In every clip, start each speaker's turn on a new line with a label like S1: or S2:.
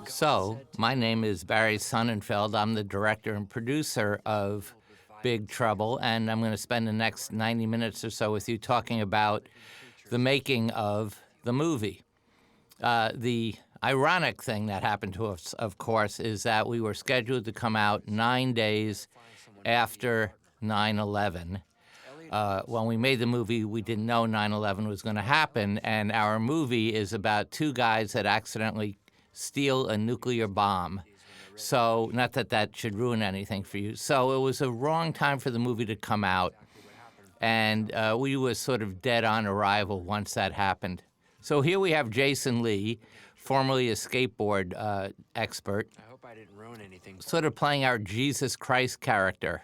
S1: So, my name is Barry Sonnenfeld. I'm the director and producer of Big Trouble, and I'm going to spend the next 90 minutes or so with you talking about the making of the movie. The ironic thing that happened to us, of course, is that we were scheduled to come out 9 days after 9/11. When we made the movie, we didn't know 9/11 was going to happen, and our movie is about two guys that accidentally steal a nuclear bomb. So, not that that should ruin anything for you. So it was a wrong time for the movie to come out, and we were sort of dead on arrival once that happened. So here we have Jason Lee, formerly a skateboard expert,
S2: I hope I didn't ruin anything.
S1: sort of playing our Jesus Christ character.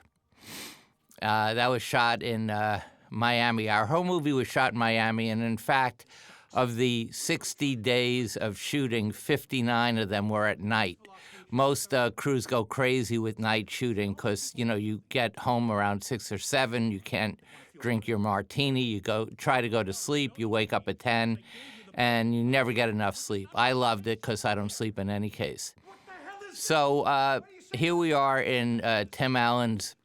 S1: That was shot in Miami. Our whole movie was shot in Miami, and in fact, of the 60 days of shooting, 59 of them were at night. Most crews go crazy with night shooting because, you get home around 6 or 7, you can't drink your martini, you try to go to sleep, you wake up at 10, and you never get enough sleep. I loved it because I don't sleep in any case. So here we are in Tim Allen's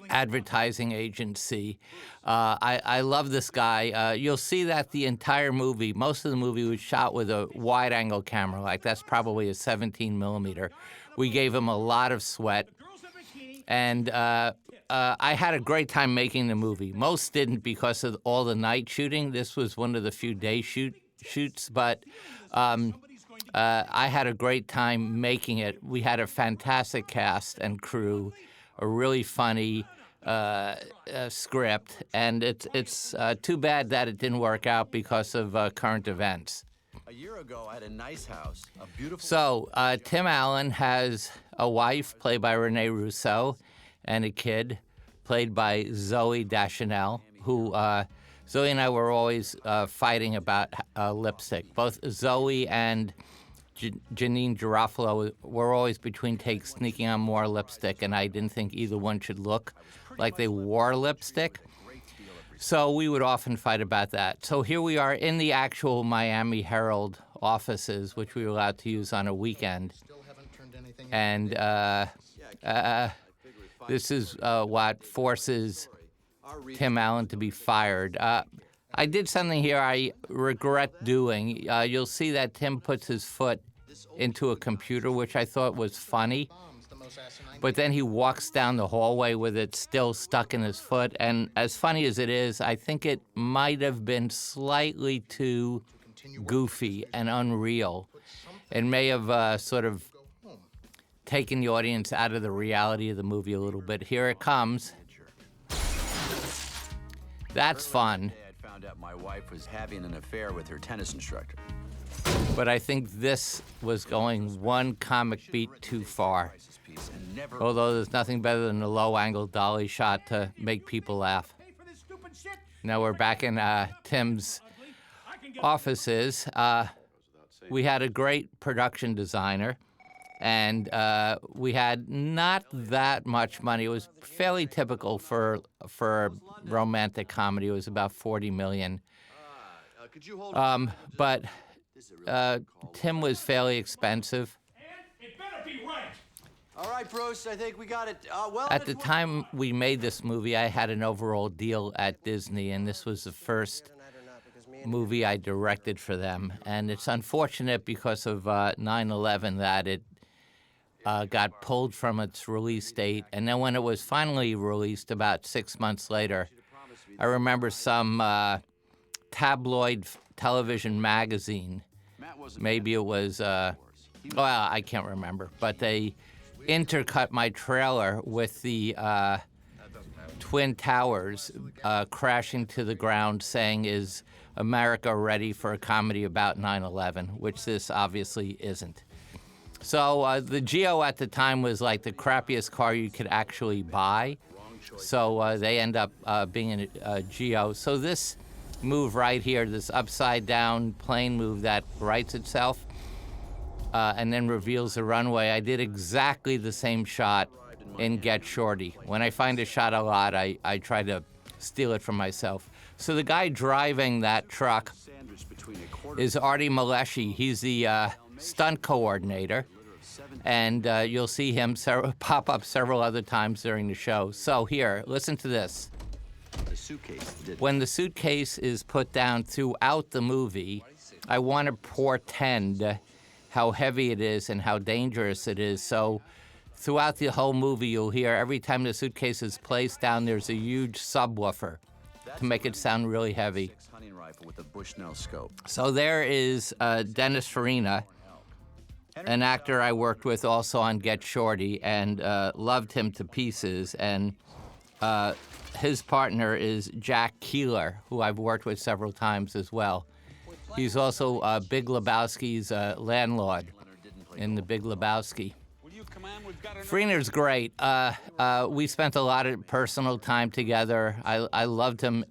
S1: advertising agency. I love this guy. You'll see that the entire movie, most of the movie was shot with a wide-angle camera. Like, that's probably a 17 millimeter. We gave him a lot of sweat. And I had a great time making the movie. Most didn't because of all the night shooting. This was one of the few day shoots. But I had a great time making it. We had a fantastic cast and crew, a really funny script, and it's too bad that it didn't work out because of current events.
S3: A year ago, I had a nice house, a beautiful...
S1: So Tim Allen has a wife, played by Renee Russo, and a kid, played by Zooey Deschanel, who Zoe and I were always fighting about lipstick. Both Zoe and Janine Garofalo were always between takes sneaking on more lipstick, and I didn't think either one should look like they wore lipstick. So we would often fight about that. So here we are in the actual Miami Herald offices, which we were allowed to use on a weekend. And this is what forces Tim Allen to be fired. I did something here I regret doing. You'll see that Tim puts his foot into a computer, which I thought was funny. But then he walks down the hallway with it still stuck in his foot. And as funny as it is, I think it might have been slightly too goofy and unreal. It may have sort of taken the audience out of the reality of the movie a little bit. Here it comes. That's fun.
S3: I found out my wife was having an affair with her tennis instructor.
S1: But I think this was going one comic beat too far. Although there's nothing better than a low-angle dolly shot to make people laugh. Now we're back in Tim's offices. We had a great production designer, and we had not that much money. It was fairly typical for a romantic comedy. It was about $40 million. But Tim was fairly expensive.
S4: It better be right.
S3: All right, Bruce, I think we got it.
S1: At the time we made this movie, I had an overall deal at Disney, and this was the first movie I directed for them. And it's unfortunate because of 9/11 that it got pulled from its release date. And then when it was finally released about 6 months later, I remember some tabloid television magazine, maybe it was, I can't remember, but they intercut my trailer with the Twin Towers crashing to the ground, saying, "Is America ready for a comedy about 9/11?" which this obviously isn't. So the Geo at the time was like the crappiest car you could actually buy. So they end up being a Geo. So this move right here, this upside-down plane move that rights itself and then reveals the runway, I did exactly the same shot in Get Shorty. When I find a shot a lot, I try to steal it from myself. So the guy driving that truck is Artie Maleshi. He's the stunt coordinator, and you'll see him pop up several other times during the show. So here, listen to this.
S3: The suitcase did.
S1: When the suitcase is put down throughout the movie, I want to portend how heavy it is and how dangerous it is. So throughout the whole movie, you'll hear every time the suitcase is placed down, there's a huge subwoofer to make it sound really heavy.
S3: Hunting rifle with a Bushnell scope.
S1: So there is Dennis Farina, an actor I worked with also on Get Shorty, and loved him to pieces. And his partner is Jack Keeler, who I've worked with several times as well. He's also Big Lebowski's landlord in The Big Lebowski. Farina's great. We spent a lot of personal time together. I loved him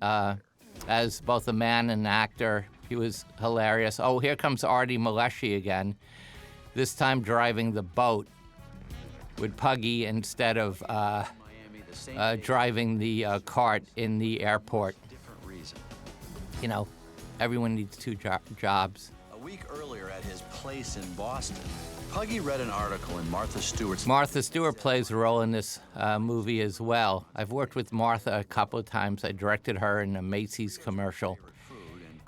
S1: as both a man and an actor. He was hilarious. Oh, here comes Artie Maleshi again, this time driving the boat with Puggy instead of driving the cart in the airport.
S3: Different reason.
S1: You know, everyone needs two jobs.
S3: A week earlier at his place in Boston, Puggy read an article in Martha Stewart's...
S1: Martha Stewart plays a role in this movie as well. I've worked with Martha a couple of times. I directed her in a Macy's commercial.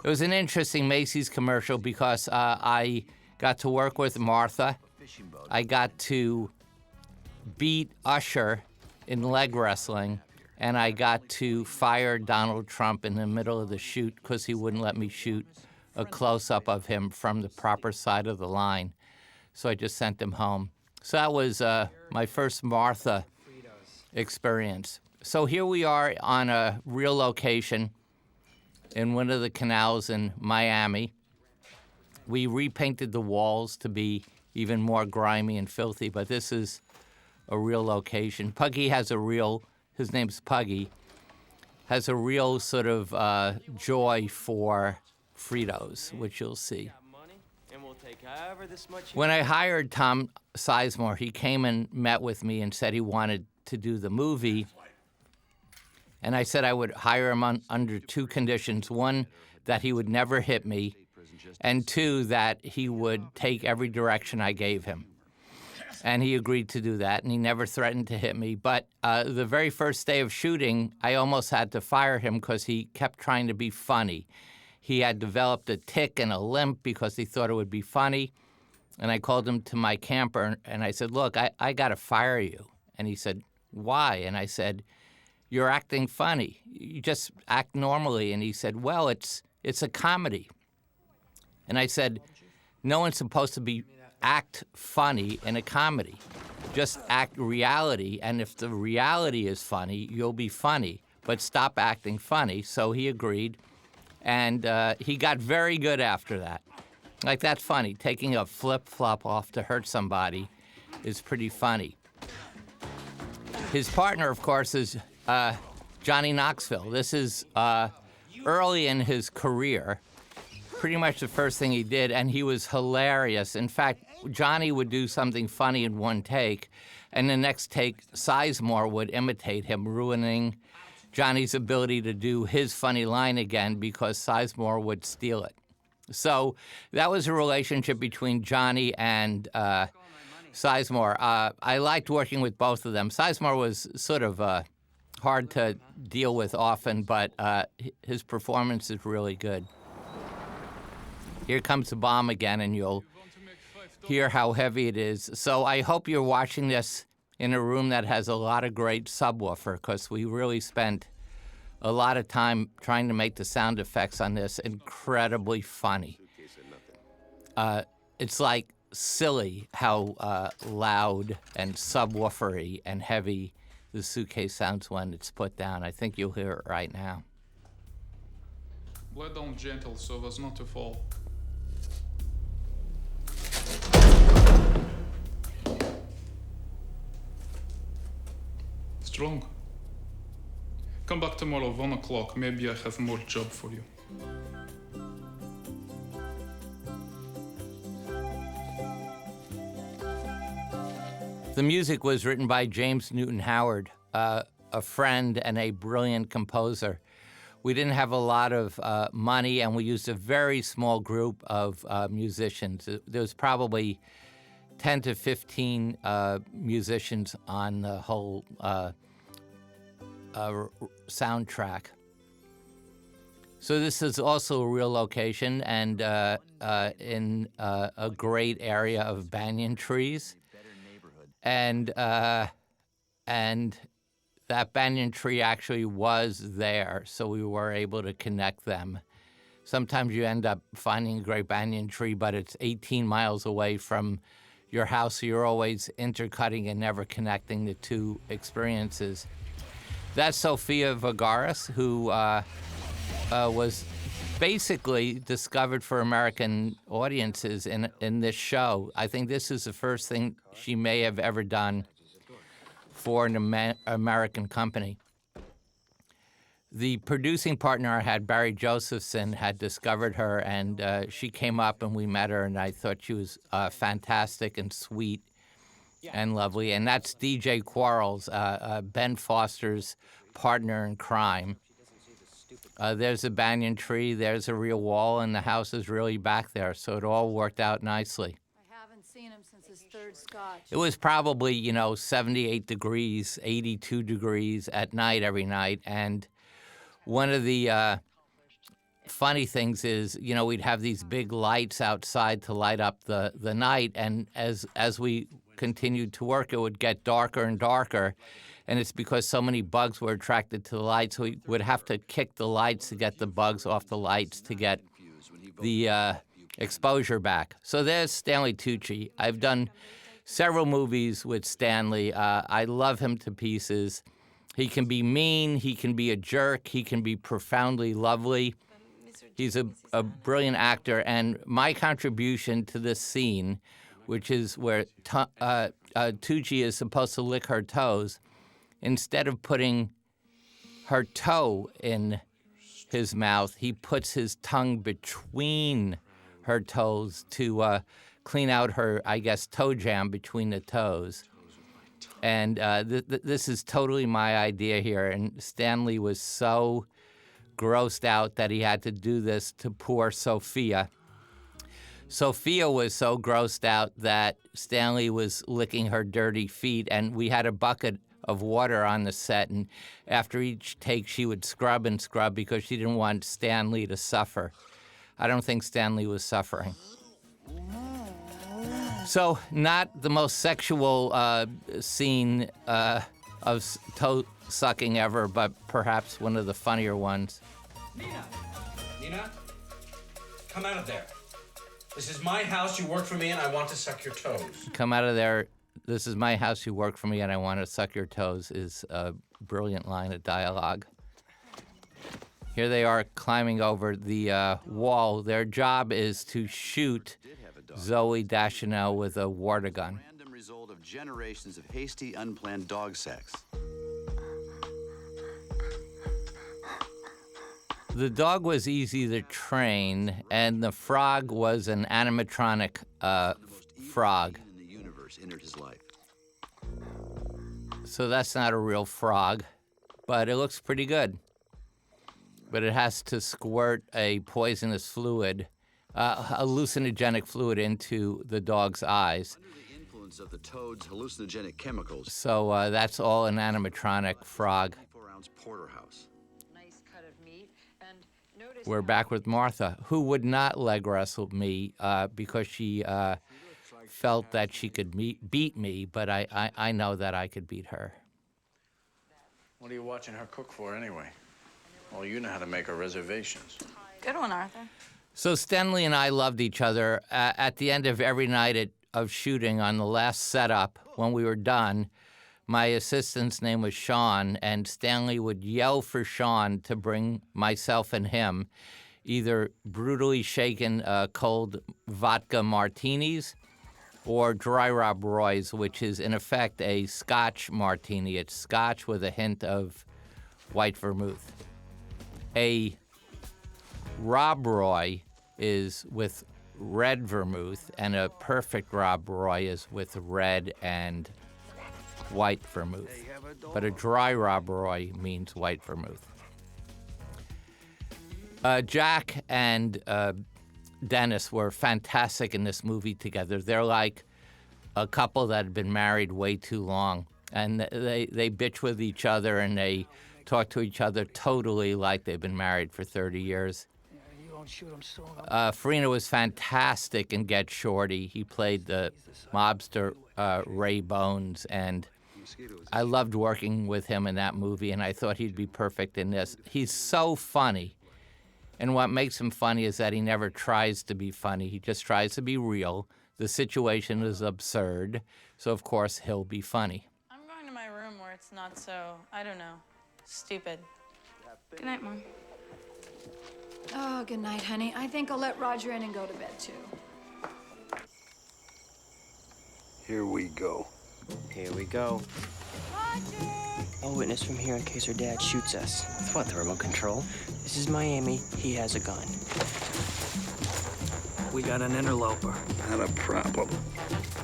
S1: It was an interesting Macy's commercial because I got to work with Martha. I got to beat Usher in leg wrestling, and I got to fire Donald Trump in the middle of the shoot because he wouldn't let me shoot a close-up of him from the proper side of the line. So I just sent him home. So that was my first Martha experience. So here we are on a real location in one of the canals in Miami. We repainted the walls to be even more grimy and filthy, but this is a real location. Puggy has a real, his name's Puggy, has a real sort of joy for Fritos, which you'll see. When I hired Tom Sizemore, he came and met with me and said he wanted to do the movie. And I said I would hire him under two conditions. One, that he would never hit me, and two, that he would take every direction I gave him. And he agreed to do that, and he never threatened to hit me. But the very first day of shooting, I almost had to fire him because he kept trying to be funny. He had developed a tic and a limp because he thought it would be funny. And I called him to my camper, and I said, look, I got to fire you. And he said, why? And I said, you're acting funny. You just act normally. And he said, well, it's a comedy. And I said, no one's supposed to act funny in a comedy. Just act reality, and if the reality is funny, you'll be funny. But stop acting funny. So he agreed, and he got very good after that. Like, that's funny. Taking a flip-flop off to hurt somebody is pretty funny. His partner, of course, is Johnny Knoxville. This is early in his career, pretty much the first thing he did, and he was hilarious. In fact, Johnny would do something funny in one take, and the next take, Sizemore would imitate him, ruining Johnny's ability to do his funny line again because Sizemore would steal it. So that was a relationship between Johnny and Sizemore. I liked working with both of them. Sizemore was sort of hard to deal with often, but his performance is really good. Here comes the bomb again, and you'll hear how heavy it is. So I hope you're watching this in a room that has a lot of great subwoofer, because we really spent a lot of time trying to make the sound effects on this incredibly funny. It's like silly how loud and subwoofery and heavy the suitcase sounds when it's put down. I think you'll hear it right now.
S2: Let down gentle so as not to fall. Strong. Come back tomorrow, 1 o'clock. Maybe I have more job for you.
S1: The music was written by James Newton Howard, a friend and a brilliant composer. We didn't have a lot of money, and we used a very small group of musicians. There was probably 10 to 15 musicians on the whole soundtrack. So this is also a real location, and in a great area of banyan trees, and that banyan tree actually was there, so we were able to connect them. Sometimes you end up finding a great banyan tree, but it's 18 miles away from your house, so you're always intercutting and never connecting the two experiences. That's Sofia Vergara, who was basically discovered for American audiences in this show. I think this is the first thing she may have ever done for an American company. The producing partner I had, Barry Josephson, had discovered her, and she came up and we met her, and I thought she was fantastic and sweet and lovely. And that's DJ Quarles, Ben Foster's partner in crime. There's a banyan tree, there's a real wall, and the house is really back there, so it all worked out nicely.
S5: I haven't seen him since his third scotch.
S1: It was probably, 78 degrees, 82 degrees at night every night, and one of the funny things is, we'd have these big lights outside to light up the night, and as we continued to work, it would get darker and darker, and it's because so many bugs were attracted to the lights, so we would have to kick the lights to get the bugs off the lights to get the exposure back. So there's Stanley Tucci. I've done several movies with Stanley. I love him to pieces. He can be mean, he can be a jerk, he can be profoundly lovely. He's a brilliant actor, and my contribution to this scene, which is where Tucci is supposed to lick her toes, instead of putting her toe in his mouth, he puts his tongue between her toes to clean out her, I guess, toe jam between the toes. And this is totally my idea here, and Stanley was so grossed out that he had to do this to poor Sophia. Sophia was so grossed out that Stanley was licking her dirty feet, and we had a bucket of water on the set, and after each take she would scrub and scrub because she didn't want Stanley to suffer. I don't think Stanley was suffering. So, not the most sexual scene of toe sucking ever, but perhaps one of the funnier ones.
S6: Nina, come out of there. This is my house, you work for me, and I want to suck your toes.
S1: Come out of there. This is my house, you work for me, and I want to suck your toes is a brilliant line of dialogue. Here they are climbing over the wall. Their job is to shoot Zooey Deschanel with a water gun.
S3: Random result of generations of hasty, unplanned dog sex.
S1: The dog was easy to train, and the frog was an animatronic frog.
S3: In the universe entered his life.
S1: So that's not a real frog, but it looks pretty good. But it has to squirt a poisonous fluid, a hallucinogenic fluid into the dog's eyes.
S3: Under the influence of the toad's hallucinogenic chemicals.
S1: So that's all an animatronic frog.
S3: 4-ounce porterhouse.
S5: Nice cut of meat. And notice
S1: We're back with Martha, who would not leg wrestle me because she felt that she could beat me, but I know that I could beat her.
S6: What are you watching her cook for anyway? Well, you know how to make her reservations.
S5: Good one, Arthur.
S1: So Stanley and I loved each other. At the end of every night of shooting, on the last setup, when we were done, my assistant's name was Sean, and Stanley would yell for Sean to bring myself and him either brutally shaken cold vodka martinis or Dry Rob Roy's, which is in effect a Scotch martini. It's Scotch with a hint of white vermouth. A Rob Roy is with red vermouth, and a perfect Rob Roy is with red and white vermouth. But a dry Rob Roy means white vermouth. Jack and Dennis were fantastic in this movie together. They're like a couple that had been married way too long. And they bitch with each other and they talk to each other totally like they've been married for 30 years. Farina was fantastic in Get Shorty. He played the mobster Ray Bones, and I loved working with him in that movie, and I thought he'd be perfect in this. He's so funny, and what makes him funny is that he never tries to be funny. He just tries to be real. The situation is absurd, so of course he'll be funny.
S7: I'm going to my room where it's not so, I don't know, stupid. Good night, Mom.
S5: Oh, good night, honey. I think I'll let Roger in and go to bed, too.
S8: Here we go.
S9: Here we go.
S5: Roger!
S9: I'll witness from here in case her dad shoots us.
S8: It's what, the remote control?
S9: This is Miami. He has a gun.
S8: We got an interloper. Not a problem.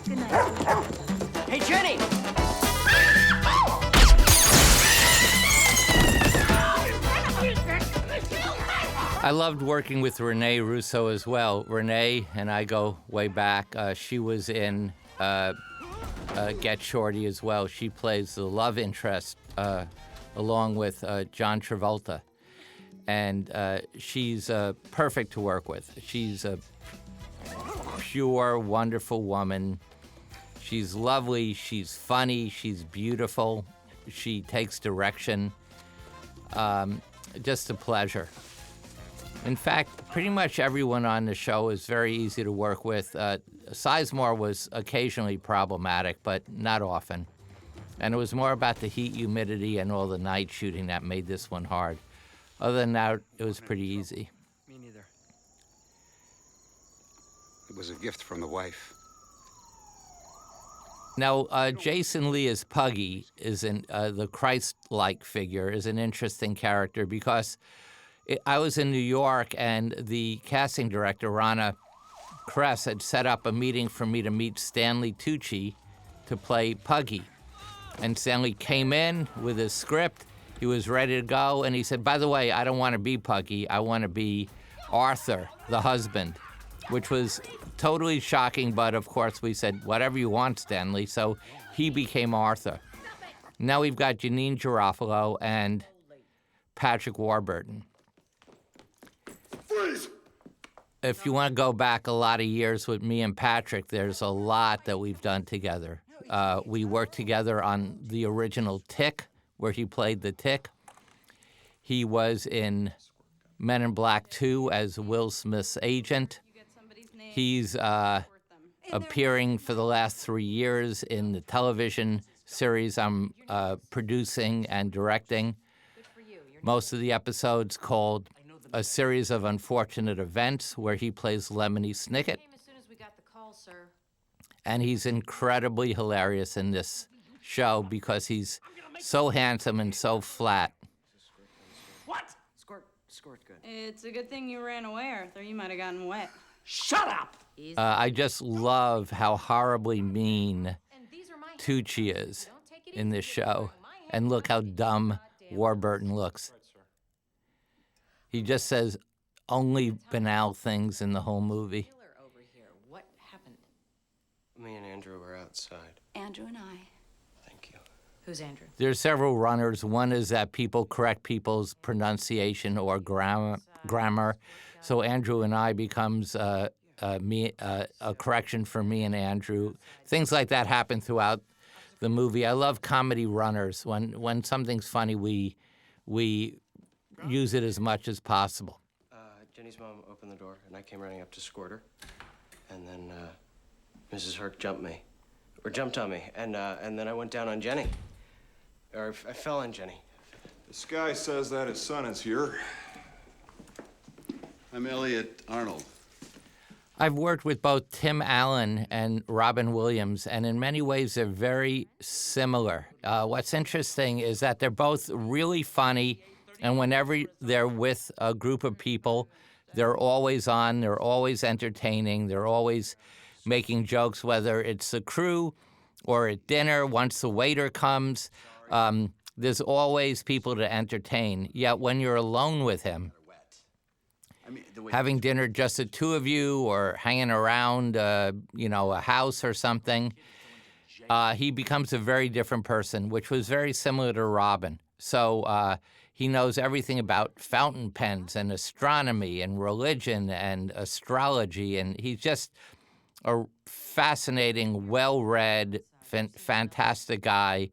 S5: Good night, sweetheart.
S9: Hey, Jenny!
S1: I loved working with Renee Russo as well. Renee and I go way back. She was in Get Shorty as well. She plays the love interest along with John Travolta. And she's perfect to work with. She's a pure, wonderful woman. She's lovely, she's funny, she's beautiful. She takes direction. Just a pleasure. In fact, pretty much everyone on the show is very easy to work with. Sizemore was occasionally problematic, but not often. And it was more about the heat, humidity, and all the night shooting that made this one hard. Other than that, it was pretty easy.
S9: Me neither.
S8: It was a gift from the wife.
S1: Now, Jason Lee as Puggy is the Christ-like figure, is an interesting character because I was in New York and the casting director, Rana Kress, had set up a meeting for me to meet Stanley Tucci to play Puggy. And Stanley came in with his script. He was ready to go, and he said, by the way, I don't want to be Puggy. I want to be Arthur, the husband, which was totally shocking, but of course we said, whatever you want, Stanley. So he became Arthur. Now we've got Janine Garofalo and Patrick Warburton.
S8: Freeze!
S1: If you want to go back a lot of years with me and Patrick, there's a lot that we've done together. We worked together on the original Tick, where he played the Tick. He was in Men in Black 2 as Will Smith's agent. He's appearing for the last 3 years in the television series I'm producing and directing. Most of the episodes called A Series of Unfortunate Events, where he plays Lemony Snicket. And he's incredibly hilarious in this show because he's so handsome and so flat.
S9: What? Squirt good.
S7: It's a good thing you ran away, Arthur. You might have gotten wet.
S9: Shut up!
S1: I just love how horribly mean Tucci is in this show. And look how dumb Warburton looks. He just says only banal things in the whole movie.
S9: What happened? Me and Andrew were outside.
S5: Andrew and I.
S9: Thank you.
S7: Who's Andrew?
S1: There are several runners. One is that people correct people's pronunciation or grammar. So Andrew and I becomes a correction for me and Andrew. Things like that happen throughout the movie. I love comedy runners. When something's funny, we use it as much as possible.
S9: Jenny's mom opened the door, and I came running up to escort her. And then Mrs. Herc jumped on me, and then I went down on Jenny. Or I fell on Jenny.
S10: This guy says that his son is here. I'm Elliot Arnold.
S1: I've worked with both Tim Allen and Robin Williams, and in many ways they're very similar. What's interesting is that they're both really funny, and whenever they're with a group of people, they're always on, they're always entertaining, they're always making jokes, whether it's the crew or at dinner, once the waiter comes. There's always people to entertain. Yet when you're alone with him, having dinner just the two of you or hanging around, a house or something, he becomes a very different person, which was very similar to Robin. So he knows everything about fountain pens and astronomy and religion and astrology, and he's just a fascinating, well-read, fantastic guy,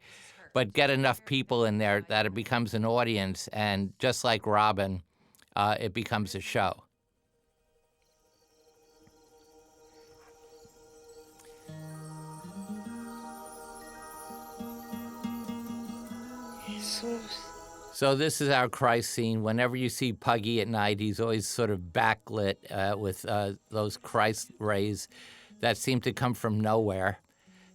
S1: but get enough people in there that it becomes an audience, and just like Robin, it becomes a show. So this is our Christ scene. Whenever you see Puggy at night, he's always sort of backlit with those Christ rays that seem to come from nowhere.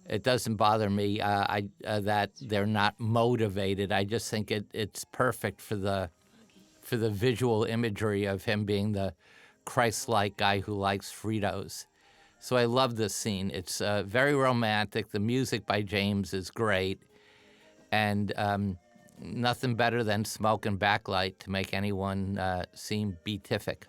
S1: It doesn't bother me that they're not motivated. I just think it's perfect for the visual imagery of him being the Christ-like guy who likes Fritos. So I love this scene. It's very romantic. The music by James is great. And nothing better than smoke and backlight to make anyone seem beatific.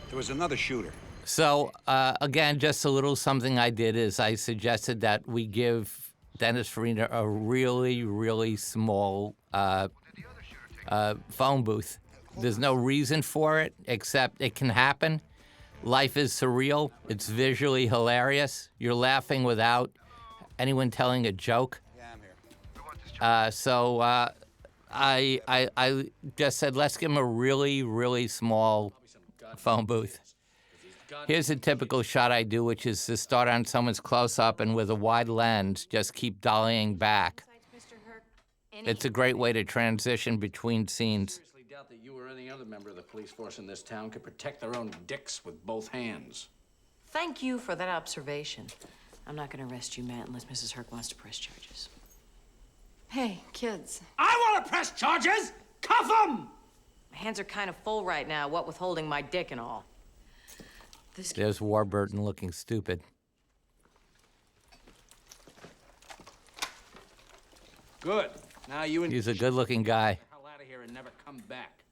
S8: There was another shooter.
S1: So, again, just a little something I did is I suggested that we give Dennis Farina a really, really small phone booth. There's no reason for it, except it can happen. Life is surreal. It's visually hilarious. You're laughing without anyone telling a joke. So I just said, let's give him a really, really small phone booth. Here's a typical shot I do, which is to start on someone's close-up and with a wide lens, just keep dollying back. It's a great way to transition between scenes.
S6: I doubt that you or any other member of the police force in this town could protect their own dicks with both hands.
S11: Thank you for that observation. I'm not going to arrest you, Matt, unless Mrs. Herc wants to press charges.
S5: Hey, kids.
S6: I want to press charges! Cuff them!
S11: My hands are kind of full right now, what with holding my dick and all.
S1: There's Warburton looking stupid.
S6: Good. Now you and
S1: He's a good-looking guy.
S6: hell out of here and never come back.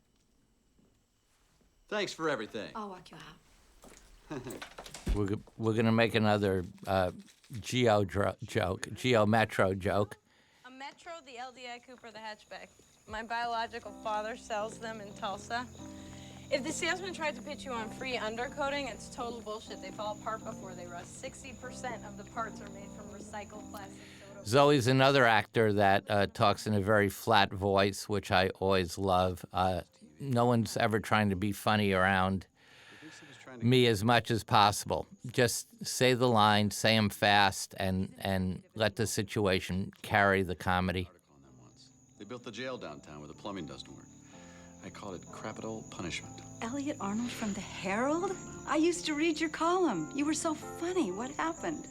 S3: Thanks for everything.
S5: I'll walk you out.
S1: We're gonna make another Geo Metro joke.
S7: A Metro, the LDI Cooper, the hatchback. My biological father sells them in Tulsa. If the salesman tried to pitch you on free undercoating, it's total bullshit. They fall apart before they rust. 60% of the parts are made from recycled plastic soda.
S1: Zoe's another actor that talks in a very flat voice, which I always love. No one's ever trying to be funny around me as much as possible. Just say the line, say them fast, and let the situation carry the comedy.
S3: They built the jail downtown where the plumbing doesn't work. I call it capital punishment.
S5: Elliot Arnold from the Herald? I used to read your column. You were so funny. What happened?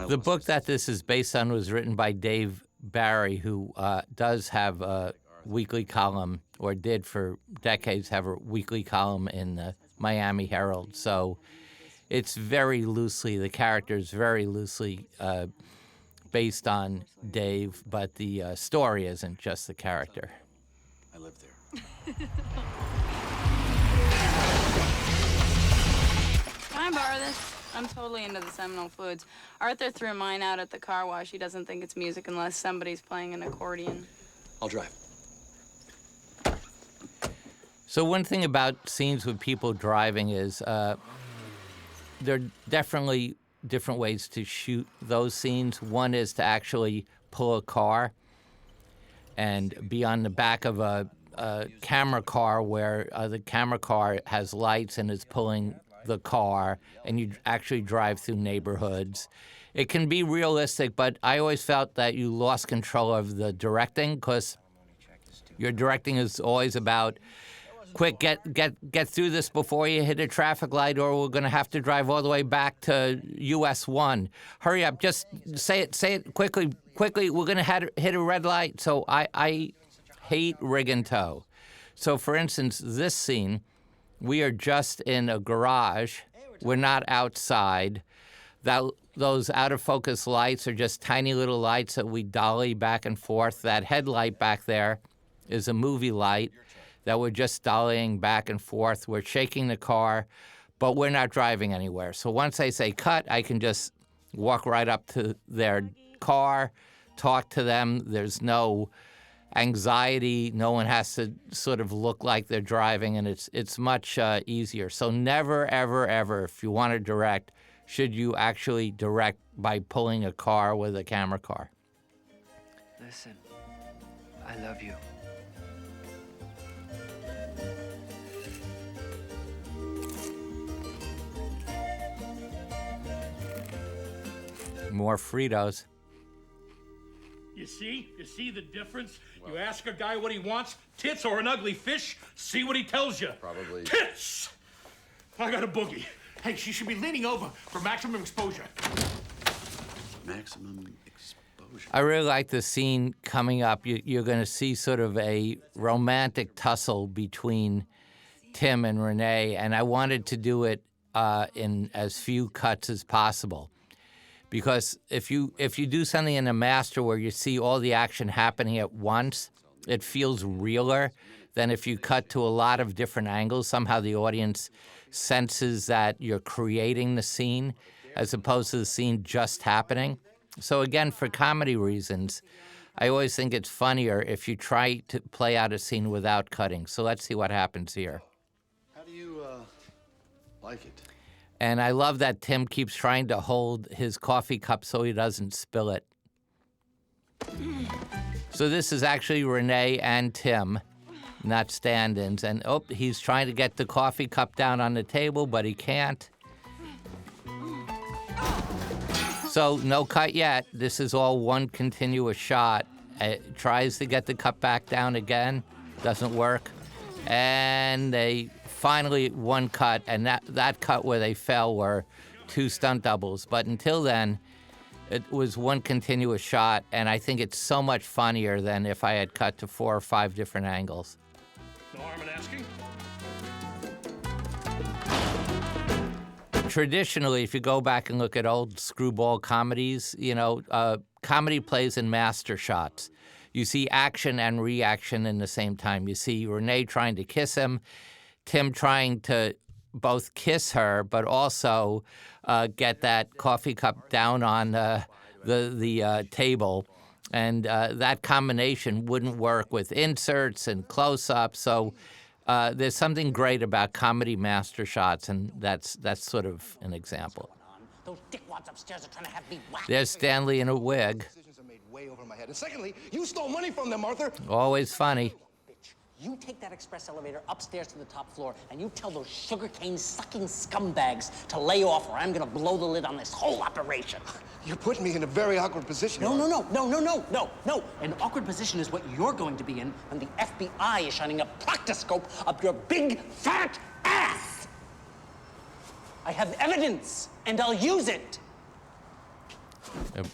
S1: The book that this is based on was written by Dave Barry, who does have a weekly column, or did for decades have a weekly column in the Miami Herald. So it's very loosely, the character's very loosely based on Dave, but the story isn't just the character.
S3: I live there.
S7: Can I borrow this? I'm totally into the Seminole Fluids. Arthur threw mine out at the car wash. He doesn't think it's music unless somebody's playing an accordion.
S3: I'll drive.
S1: So one thing about scenes with people driving is there are definitely different ways to shoot those scenes. One is to actually pull a car and be on the back of a camera car where the camera car has lights and is pulling the car, and you actually drive through neighborhoods. It can be realistic, but I always felt that you lost control of the directing, because your directing is always about, quick, get through this before you hit a traffic light, or we're going to have to drive all the way back to US 1. Hurry up, just say it quickly, we're going to hit a red light. So I hate rig and tow. So for instance, this scene, we are just in a garage. We're not outside. those out-of-focus lights are just tiny little lights that we dolly back and forth. That headlight back there is a movie light that we're just dollying back and forth. We're shaking the car, but we're not driving anywhere. So once I say cut, I can just walk right up to their car, talk to them. There's no anxiety. No one has to sort of look like they're driving, and it's much easier. So never, ever, ever, if you want to direct, should you actually direct by pulling a car with a camera car.
S12: Listen, I love you.
S1: More Fritos.
S4: You see? You see the difference? You ask a guy what he wants, tits or an ugly fish, see what he tells you.
S10: Probably.
S4: Tits! I got a boogie. Hey, she should be leaning over for maximum exposure.
S8: Maximum exposure.
S1: I really like the scene coming up. You're going to see sort of a romantic tussle between Tim and Renee, and I wanted to do it in as few cuts as possible. Because if you do something in a master where you see all the action happening at once, it feels realer than if you cut to a lot of different angles. Somehow the audience senses that you're creating the scene as opposed to the scene just happening. So again, for comedy reasons, I always think it's funnier if you try to play out a scene without cutting. So let's see what happens here.
S10: How do you, like it?
S1: And I love that Tim keeps trying to hold his coffee cup so he doesn't spill it. So this is actually Renee and Tim, not stand-ins. And, he's trying to get the coffee cup down on the table, but he can't. So no cut yet. This is all one continuous shot. It tries to get the cup back down again. Doesn't work. And they finally one cut, and that cut where they fell were two stunt doubles. But until then, it was one continuous shot, and I think it's so much funnier than if I had cut to 4 or 5 different angles.
S4: No harm in asking.
S1: Traditionally, if you go back and look at old screwball comedies, comedy plays in master shots. You see action and reaction in the same time. You see Renee trying to kiss him, Tim trying to both kiss her, but also get that coffee cup down on the table. And that combination wouldn't work with inserts and close-ups. So there's something great about comedy master shots, and that's sort of an example.
S13: Those dickwads upstairs are trying to have me whacked.
S1: There's Stanley in a wig.
S13: Way over my head. And secondly, you stole money from them, Arthur.
S1: Always funny.
S13: You take that express elevator upstairs to the top floor, and you tell those sugarcane-sucking scumbags to lay off, or I'm gonna blow the lid on this whole operation.
S14: You're putting me in a very awkward position.
S13: No. An awkward position is what you're going to be in when the FBI is shining a proctoscope up your big, fat ass. I have evidence, and I'll use it.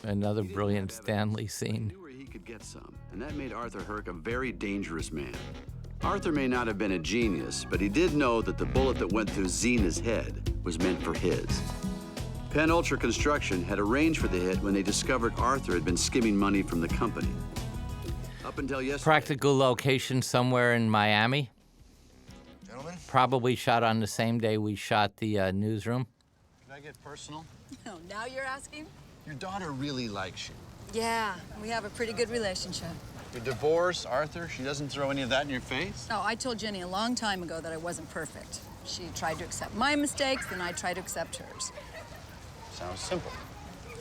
S1: Another brilliant Stanley scene.
S8: Knew where he could get some, and that made Arthur Herc a very dangerous man. Arthur may not have been a genius, but he did know that the bullet that went through Zena's head was meant for his. Penn Ultra Construction had arranged for the hit when they discovered Arthur had been skimming money from the company. Up until yesterday.
S1: Practical location somewhere in Miami.
S14: Gentlemen?
S1: Probably shot on the same day we shot the newsroom.
S8: Can I get personal?
S15: Oh, now you're asking?
S8: Your daughter really likes you.
S15: Yeah, we have a pretty good relationship.
S8: Your divorce, Arthur, she doesn't throw any of that in your face?
S15: No, I told Jenny a long time ago that I wasn't perfect. She tried to accept my mistakes, then I tried to accept hers.
S8: Sounds simple.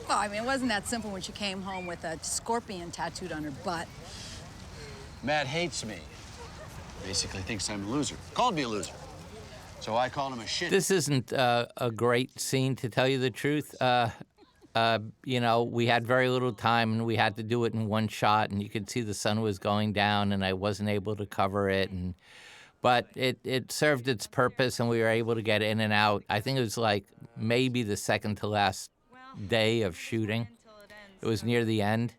S15: Well, I mean, it wasn't that simple when she came home with a scorpion tattooed on her butt.
S8: Matt hates me. Basically thinks I'm a loser. Called me a loser. So I called him a shit.
S1: This isn't a great scene, to tell you the truth. We had very little time, and we had to do it in one shot, and you could see the sun was going down, and I wasn't able to cover it. But it served its purpose, and we were able to get in and out. I think it was like maybe the second to last day of shooting. It was near the end,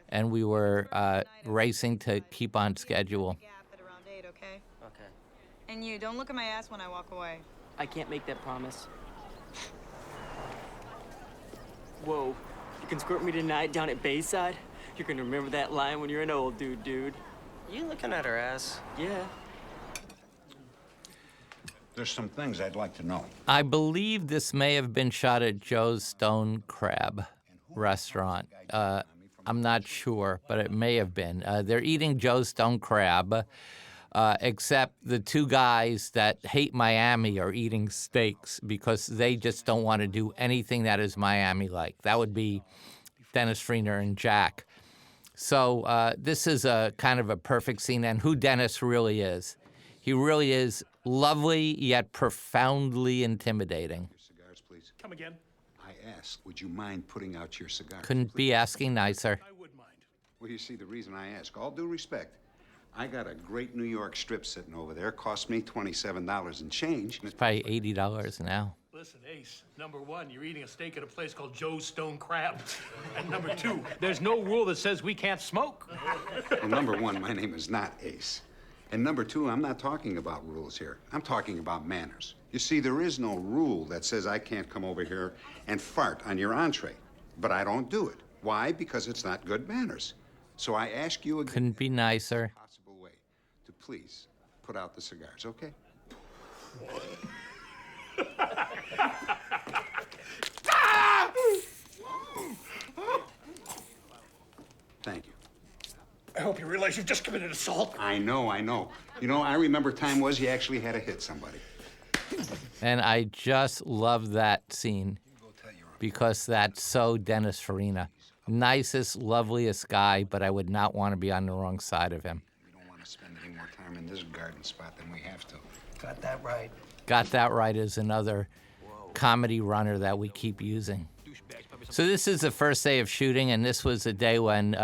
S1: and we were racing to keep on schedule.
S7: Okay. And you, don't look at my ass when I walk away.
S12: I can't make that promise.
S16: Whoa, you can squirt me tonight down at Bayside? You're gonna remember that line when you're an old dude.
S9: You looking at her ass?
S16: Yeah.
S17: There's some things I'd like to know.
S1: I believe this may have been shot at Joe's Stone Crab restaurant. I'm not sure, but it may have been. They're eating Joe's Stone Crab, except the two guys that hate Miami are eating steaks because they just don't want to do anything that is Miami-like. That would be Dennis Farina and Jack. So this is a kind of a perfect scene, and who Dennis really is. He really is lovely yet profoundly intimidating.
S17: Cigars, please.
S4: Come again?
S17: I asked, would you mind putting out your cigars?
S1: Couldn't be asking nicer.
S4: I would mind.
S17: Well, you see, the reason I ask, all due respect, I got a great New York strip sitting over there. Cost me $27 and change.
S1: It's probably $80 now.
S4: Listen, Ace, number one, you're eating a steak at a place called Joe's Stone Crab. And number two, there's no rule that says we can't smoke.
S17: Well, number one, my name is not Ace. And number two, I'm not talking about rules here. I'm talking about manners. You see, there is no rule that says I can't come over here and fart on your entree. But I don't do it. Why? Because it's not good manners. So I ask you again.
S1: Couldn't be nicer.
S17: Possible way to please put out the cigars, okay? Thank you.
S4: I hope you realize you've just committed assault.
S17: I know. You know, I remember time was you actually had to hit somebody.
S1: And I just love that scene because that's so Dennis Farina. Nicest, loveliest guy, but I would not want to be on the wrong side of him.
S17: We don't want to spend any more time in this garden spot than we have to.
S9: Got that right.
S1: Got That Right is another comedy runner that we keep using. So this is the first day of shooting, and this was the day when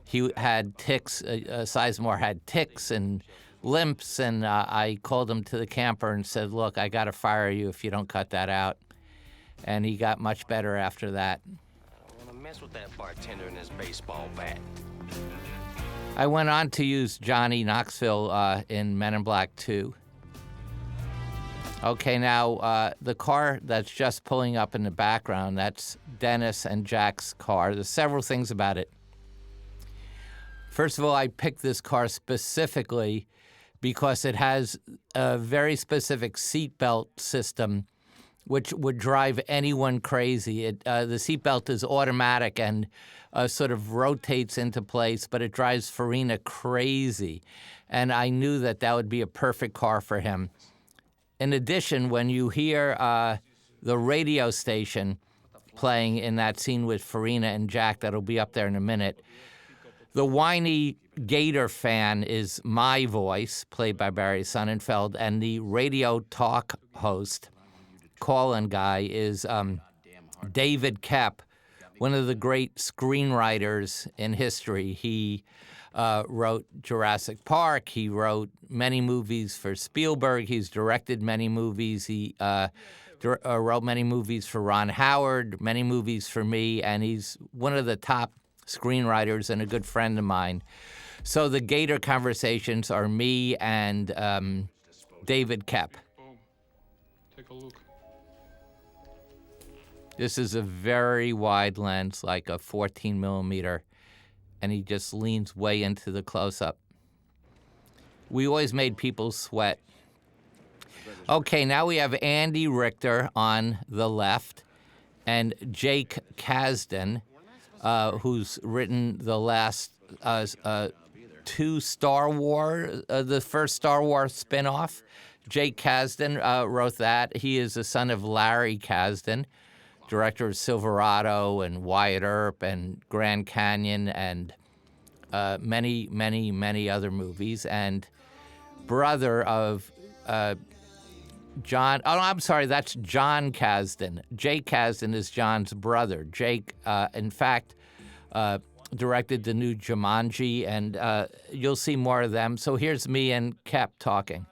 S1: he had tics, Sizemore had tics and limps, and I called him to the camper and said, look, I got to fire you if you don't cut that out. And he got much better after that.
S9: I want to mess with that bartender and his baseball bat.
S1: I went on to use Johnny Knoxville in Men in Black 2. Okay, now the car that's just pulling up in the background, that's Dennis and Jack's car. There's several things about it. First of all, I picked this car specifically because it has a very specific seatbelt system which would drive anyone crazy. The seatbelt is automatic and sort of rotates into place, but it drives Farina crazy. And I knew that that would be a perfect car for him. In addition, when you hear the radio station playing in that scene with Farina and Jack, that'll be up there in a minute, the whiny Gator fan is my voice, played by Barry Sonnenfeld, and the radio talk host, call-in guy, is David Koepp, one of the great screenwriters in history. He wrote Jurassic Park. He wrote many movies for Spielberg. He's directed many movies. He wrote many movies for Ron Howard, many movies for me, and he's one of the top screenwriters and a good friend of mine. So the Gator conversations are me and David Koepp.
S2: Boom. Take a look.
S1: This is a very wide lens, like a 14 millimeter, and he just leans way into the close-up. We always made people sweat. Okay, now we have Andy Richter on the left and Jake Kasdan, who's written the last two Star Wars, the first Star Wars spin-off. Jake Kasdan wrote that. He is the son of Larry Kasdan, director of Silverado and Wyatt Earp and Grand Canyon and many, many, many other movies, and brother of John. Oh, I'm sorry, that's John Kasdan. Jake Kasdan is John's brother. Jake, in fact, directed the new Jumanji, and you'll see more of them. So here's me and Koepp talking.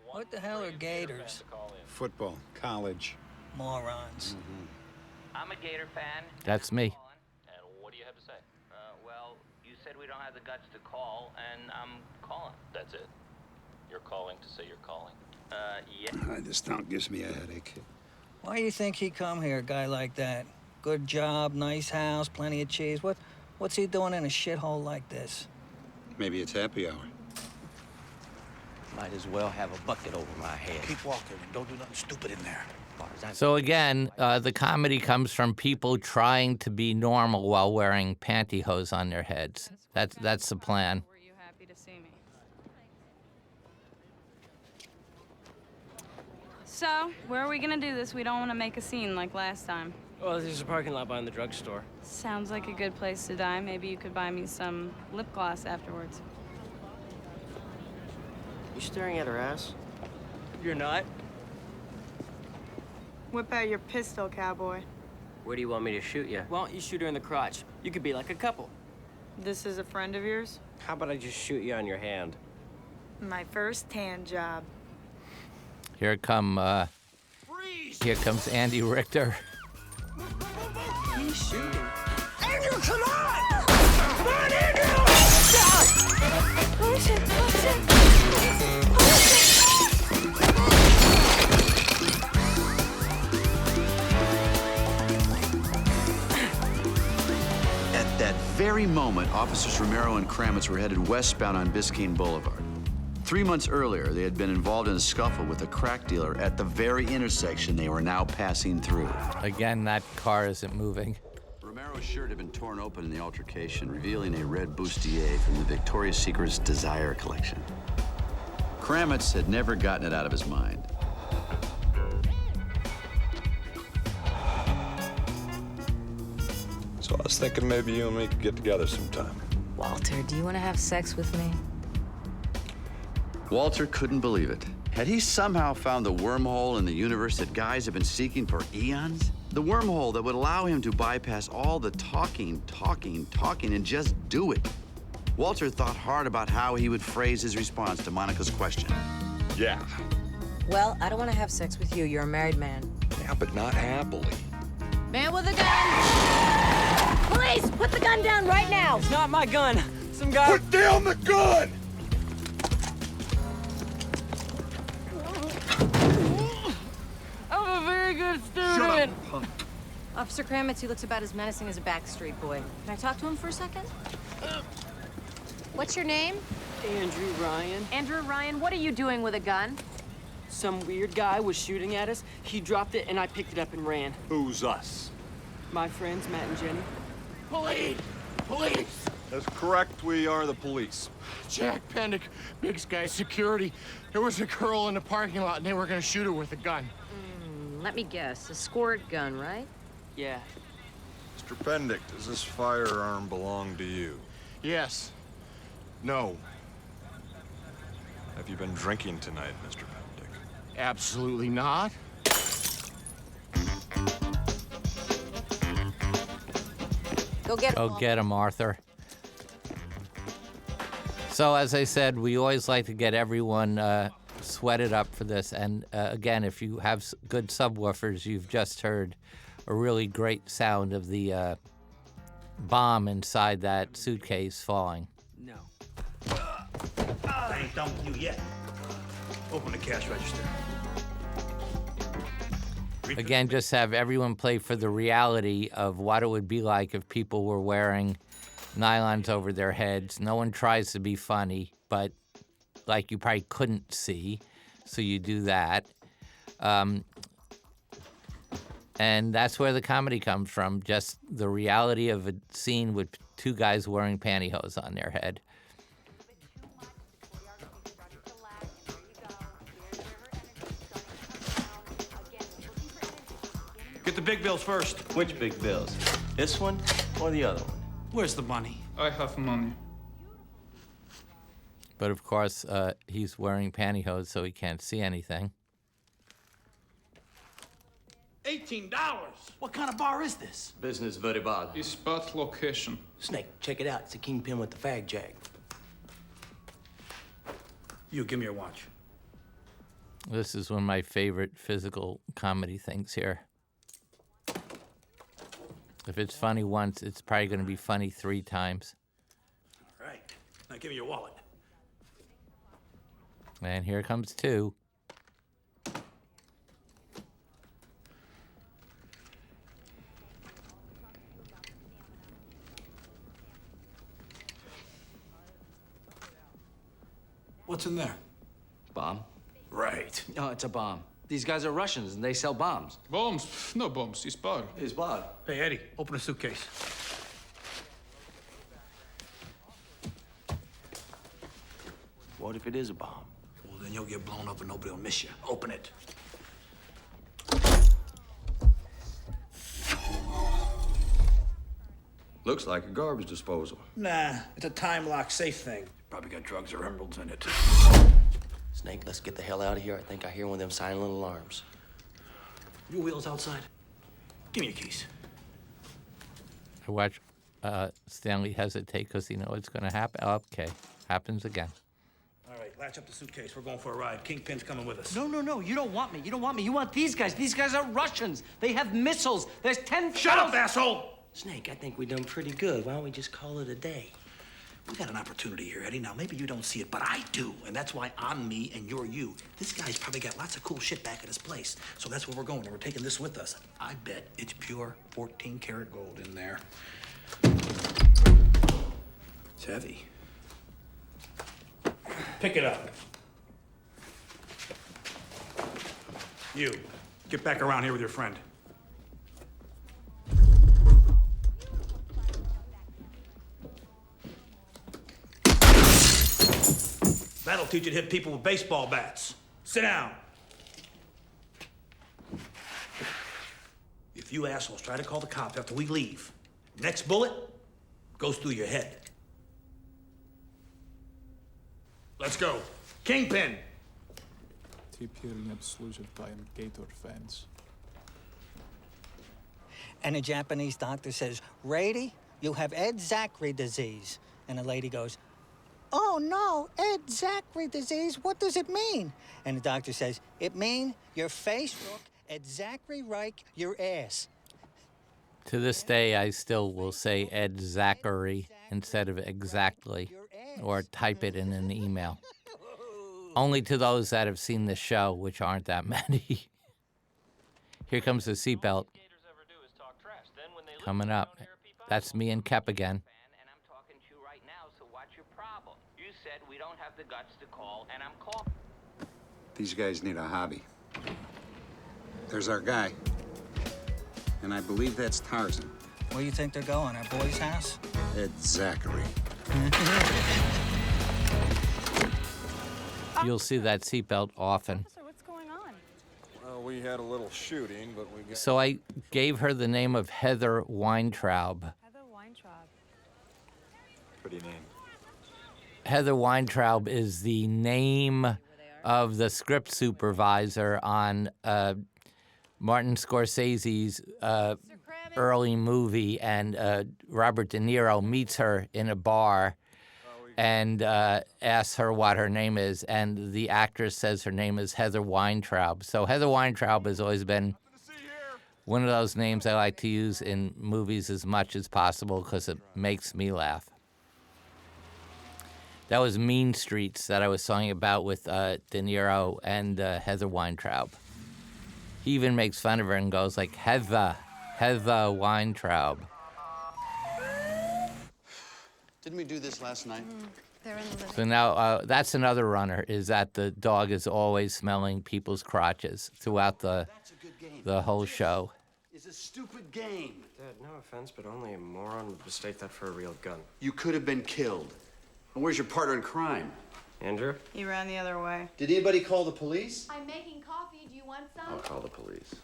S16: What the hell are gators?
S17: Football, college.
S16: Morons.
S1: I'm a Gator fan. That's me.
S18: And what do you have to say? Well, you said we don't have the guts to call, and I'm calling. That's it. You're calling to say you're calling. Yeah.
S17: This town gives me a headache.
S19: Why do you think he come here, a guy like that? Good job, nice house, plenty of cheese. What's he doing in a shithole like this?
S17: Maybe it's happy hour.
S9: Might as well have a bucket over my head.
S10: Keep walking and don't do nothing stupid in there.
S1: So again, the comedy comes from people trying to be normal while wearing pantyhose on their heads. That's the plan.
S7: Were you happy to see me? So, where are we gonna do this? We don't want to make a scene like last time.
S9: Well, there's a parking lot behind the drugstore.
S7: Sounds like a good place to die. Maybe you could buy me some lip gloss afterwards.
S9: You staring at her ass?
S16: You're not?
S7: Whip out your pistol, cowboy.
S9: Where do you want me to shoot you?
S16: Why don't you shoot her in the crotch? You could be like a couple.
S7: This is a friend of yours?
S9: How about I just shoot you on your hand?
S7: My first hand job.
S1: Here comes Andy Richter.
S16: He's shooting.
S14: Andrew, come on! Come on, Andrew!
S7: Push it, push it.
S8: At that very moment, Officers Romero and Kramitz were headed westbound on Biscayne Boulevard. 3 months earlier, they had been involved in a scuffle with a crack dealer at the very intersection they were now passing through.
S1: Again, that car isn't moving.
S8: Romero's shirt had been torn open in the altercation, revealing a red bustier from the Victoria's Secret's Desire collection. Kramitz had never gotten it out of his mind.
S20: So I was thinking maybe you and me could get together sometime.
S11: Walter, do you want to have sex with me?
S8: Walter couldn't believe it. Had he somehow found the wormhole in the universe that guys have been seeking for eons? The wormhole that would allow him to bypass all the talking, and just do it. Walter thought hard about how he would phrase his response to Monica's question.
S20: Yeah.
S11: Well, I don't want to have sex with you. You're a married man.
S20: Yeah, but not happily.
S11: Man with a gun! Police, put the gun down right now!
S16: It's not my gun. Some guy...
S20: Put down the gun!
S16: I'm a very good student.
S20: Shut up.
S11: Officer Kramitz, he looks about as menacing as a backstreet boy. Can I talk to him for a second? What's your name?
S16: Andrew Ryan.
S11: Andrew Ryan, what are you doing with a gun?
S16: Some weird guy was shooting at us. He dropped it, and I picked it up and ran.
S20: Who's us?
S16: My friends, Matt and Jenny.
S4: Police! Police!
S20: That's correct, we are the police.
S4: Jack Pendick, Big Sky Security. There was a girl in the parking lot, and they were gonna shoot her with a gun.
S11: Let me guess. A squirt gun, right?
S16: Yeah.
S20: Mr. Pendick, does this firearm belong to you?
S4: Yes. No.
S20: Have you been drinking tonight, Mr. Pendick?
S4: Absolutely not.
S11: Go
S1: get him, Arthur. So, as I said, we always like to get everyone sweated up for this. And again, if you have good subwoofers, you've just heard a really great sound of the bomb inside that suitcase falling.
S16: No.
S10: I ain't done with you yet. Open the cash register.
S1: Again, just have everyone play for the reality of what it would be like if people were wearing nylons over their heads. No one tries to be funny, but like you probably couldn't see, so you do that. And that's where the comedy comes from, just the reality of a scene with two guys wearing pantyhose on their head.
S10: Get the big bills first.
S9: Which big bills? This one or the other one?
S10: Where's the money?
S2: I have money.
S1: But of course, he's wearing pantyhose, so he can't see anything.
S14: $18. What kind of bar is this?
S9: Business very bad.
S2: Spot location.
S9: Snake, check it out. It's a kingpin with the fag jag.
S10: You, give me your watch.
S1: This is one of my favorite physical comedy things here. If it's funny once, it's probably going to be funny 3 times.
S10: All right. Now give me your wallet.
S1: And here comes 2.
S10: What's in there?
S6: Bomb?
S10: Right.
S6: No, it's a bomb. These guys are Russians and they sell bombs.
S2: Bombs? No bombs. It's bar.
S6: It's bar.
S10: Hey, Eddie, open the suitcase.
S9: What if it is a bomb?
S10: Well, then you'll get blown up and nobody will miss you. Open it.
S8: Looks like a garbage disposal.
S10: Nah, it's a time-lock safe thing. Probably got drugs or emeralds in it.
S9: Snake, let's get the hell out of here. I think I hear one of them silent alarms.
S10: Your wheels outside? Give me your keys.
S1: I watch Stanley hesitate because he knows it's going to happen. Okay, happens again.
S10: All right, latch up the suitcase. We're going for a ride. Kingpin's coming with us.
S6: No, no, no. You don't want me. You don't want me. You want these guys. These guys are Russians. They have missiles. There's 10,000.
S10: Shut up, asshole!
S9: Snake, I think we've done pretty good. Why don't we just call it a day?
S10: We got an opportunity here, Eddie. Now, maybe you don't see it, but I do. And that's why I'm me and you're you. This guy's probably got lots of cool shit back at his place. So that's where we're going, and we're taking this with us. I bet it's pure 14-karat gold in there. It's heavy. Pick it up. You, get back around here with your friend. That'll teach you to hit people with baseball bats. Sit down. If you assholes try to call the cops after we leave, next bullet goes through your head. Let's go. Kingpin.
S2: Typ hier inget služit tajem Gator fans.
S19: And a Japanese doctor says, Rady, you have Ed Zachary disease. And the lady goes, oh no, Ed Zachary disease, what does it mean? And the doctor says, it mean your face look Ed Zachary Reich your ass.
S1: To this day, I still will say Ed Zachary instead of exactly, or type it in an email. Only to those that have seen the show, which aren't that many. Here comes the seatbelt. Coming up. That's me and Kep again.
S18: You said we don't have the guts to call, and I'm calling.
S17: These guys need a hobby. There's our guy. And I believe that's Tarzan.
S19: Where do you think they're going? Our boy's house?
S17: Ed Zachary.
S1: You'll see that seatbelt often.
S20: What's going on? Well, we had a little shooting, but we got...
S1: So I gave her the name of Heather Weintraub.
S20: Heather Weintraub. Pretty name.
S1: Heather Weintraub is the name of the script supervisor on Martin Scorsese's early movie, and Robert De Niro meets her in a bar and asks her what her name is, and the actress says her name is Heather Weintraub. So Heather Weintraub has always been one of those names I like to use in movies as much as possible because it makes me laugh. That was Mean Streets that I was talking about with De Niro and Heather Weintraub. He even makes fun of her and goes like, Heather Weintraub.
S8: Didn't we do this last night?
S5: They're in the living
S1: So now that's another runner, is that the dog is always smelling people's crotches throughout the whole show.
S8: It's a stupid game.
S9: Dad, no offense, but only a moron would mistake that for a real gun.
S8: You could have been killed. And where's your partner in crime?
S9: Andrew?
S7: He ran the other way.
S8: Did anybody call the police?
S21: I'm making coffee. Do you want some?
S8: I'll call the police.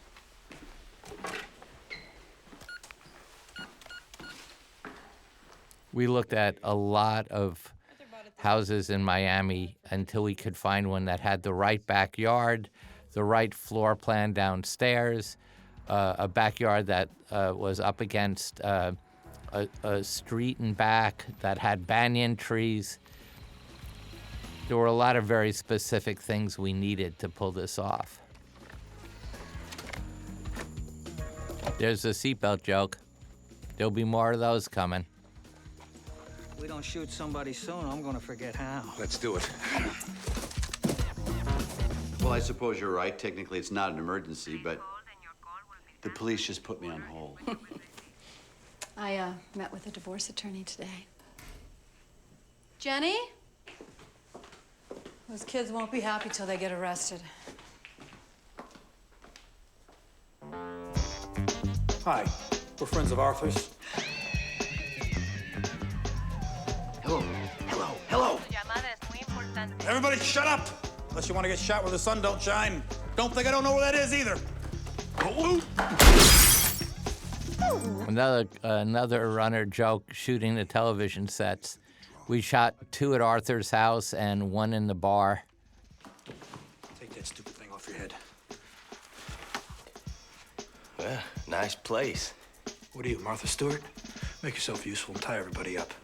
S1: We looked at a lot of houses in Miami until we could find one that had the right backyard, the right floor plan downstairs, a backyard that was up against a street and back that had banyan trees. There were a lot of very specific things we needed to pull this off. There's a seatbelt joke. There'll be more of those coming.
S19: We don't shoot somebody soon, I'm gonna forget how.
S17: Let's do it.
S8: Well, I suppose you're right. Technically, it's not an emergency, but the police just put me on hold.
S5: I met with a divorce attorney today. Jenny?
S11: Those kids won't be happy till they get arrested.
S10: Hi, we're friends of Arthur's. Hello, hello, hello. Everybody shut up! Unless you want to get shot where the sun don't shine. Don't think I don't know where that is either.
S1: Another runner joke shooting the television sets. We shot 2 at Arthur's house and 1 in the bar.
S10: Take that stupid thing off your head.
S9: Well, nice place.
S10: What are you, Martha Stewart? Make yourself useful and tie everybody up.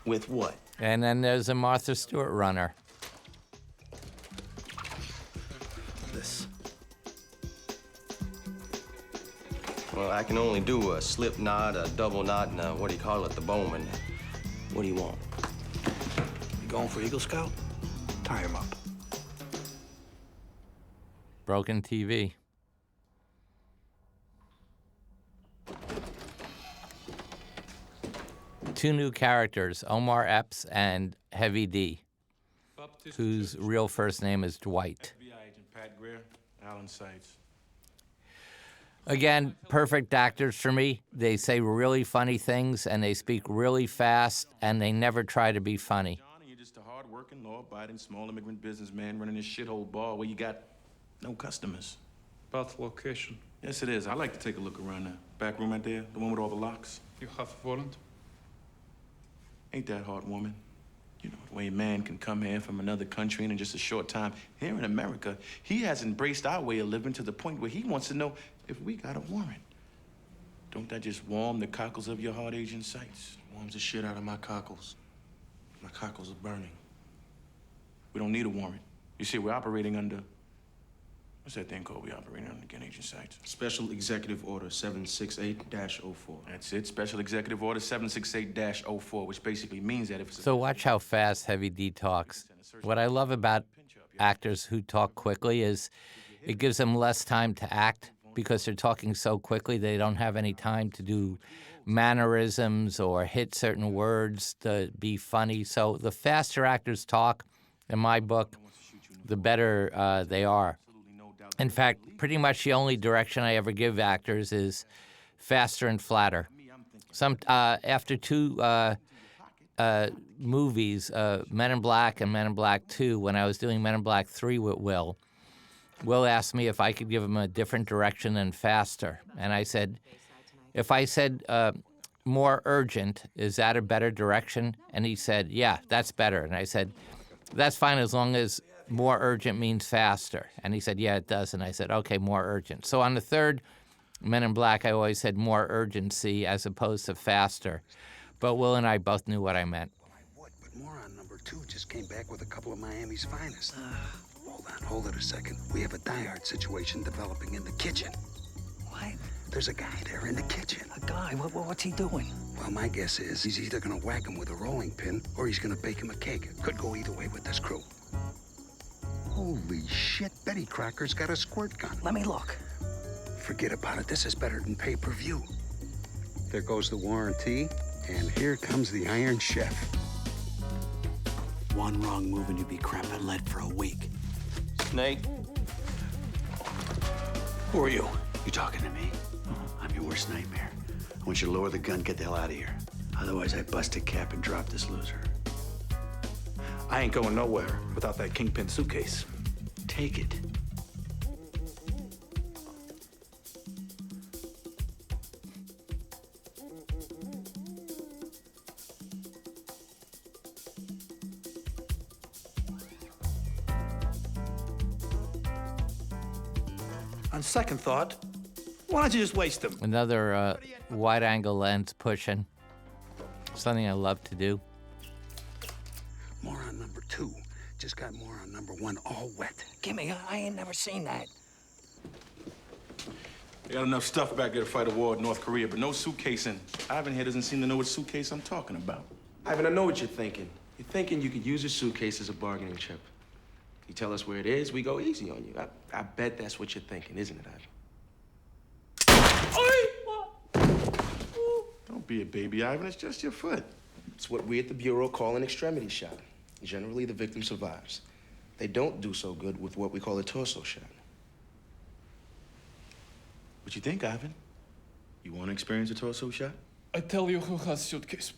S9: With what?
S1: And then there's a Martha Stewart runner.
S10: This.
S9: Well, I can only do a slip knot, a double knot, and what do you call it, the Bowman. What do you want?
S10: You going for Eagle Scout? Tie him up.
S1: Broken TV. Two new characters, Omar Epps and Heavy D, whose real first name is Dwight.
S3: FBI agent Pat Greer, Alan Seitz.
S1: Again, perfect actors for me. They say really funny things, and they speak really fast, and they never try to be funny.
S3: Johnny, you're just a hard-working, law-abiding, small immigrant businessman running this shithole bar where you got no customers.
S2: Bad location.
S3: Yes, it is. I like to take a look around there. Back room right there, the one with all the locks.
S2: You have a warrant?
S3: Ain't that hard, woman? You know, the way a man can come here from another country and in just a short time. Here in America, he has embraced our way of living to the point where he wants to know if we got a warrant. Don't that just warm the cockles of your hard agent sights? Warms the shit out of my cockles. My cockles are burning. We don't need a warrant. You see, we're operating under... What's that thing called we operating under again, Agent Sights?
S6: Special Executive Order 768-04.
S3: That's it, Special Executive Order 768-04, which basically means that if it's...
S1: So watch how fast Heavy D talks. What I love about actors who talk quickly is it gives them less time to act because they're talking so quickly they don't have any time to do mannerisms or hit certain words to be funny. So the faster actors talk, in my book, the better they are. In fact, pretty much the only direction I ever give actors is faster and flatter. After 2 movies, Men in Black and Men in Black 2, when I was doing Men in Black 3 with Will asked me if I could give him a different direction than faster. And I said, if I said more urgent, is that a better direction? And he said, yeah, that's better. And I said, that's fine as long as more urgent means faster. And he said, yeah, it does. And I said, okay, more urgent. So on the 3rd Men in Black, I always said more urgency as opposed to faster. But Will and I both knew what I meant.
S17: But moron number 2 just came back with a couple of Miami's finest. Hold it a second. We have a die-hard situation developing in the kitchen.
S19: What?
S17: There's a guy there in the kitchen.
S19: A guy? What's he doing?
S17: Well, my guess is he's either gonna whack him with a rolling pin or he's gonna bake him a cake. Could go either way with this crew. Holy shit, Betty Crocker's got a squirt gun.
S19: Let me look.
S17: Forget about it. This is better than pay-per-view. There goes the warranty, and here comes the Iron Chef.
S10: One wrong move and you'd be cramping lead for a week.
S9: Snake?
S10: Who are you?
S6: You talking to me? I'm your worst nightmare. I want you to lower the gun, get the hell out of here. Otherwise, I bust a cap and drop this loser.
S10: I ain't going nowhere without that kingpin suitcase.
S6: Take it.
S10: On second thought, why don't you just waste them?
S1: Another wide-angle lens pushing. Something I love to do.
S17: Moron number 2 just got moron number 1 all wet.
S19: Gimme, I ain't never seen that.
S3: They got enough stuff back there to fight a war with North Korea, but no suitcasing. Ivan here doesn't seem to know what suitcase I'm talking about.
S6: Ivan, I know what you're thinking. You're thinking you could use your suitcase as a bargaining chip. You tell us where it is, we go easy on you. I bet that's what you're thinking, isn't it, Ivan?
S3: Don't be a baby, Ivan. It's just your foot.
S6: It's what we at the Bureau call an extremity shot. Generally, the victim survives. they don't do so good with what we call a torso shot. What you think, Ivan? You want to experience a torso shot?
S2: I tell you who has suitcase.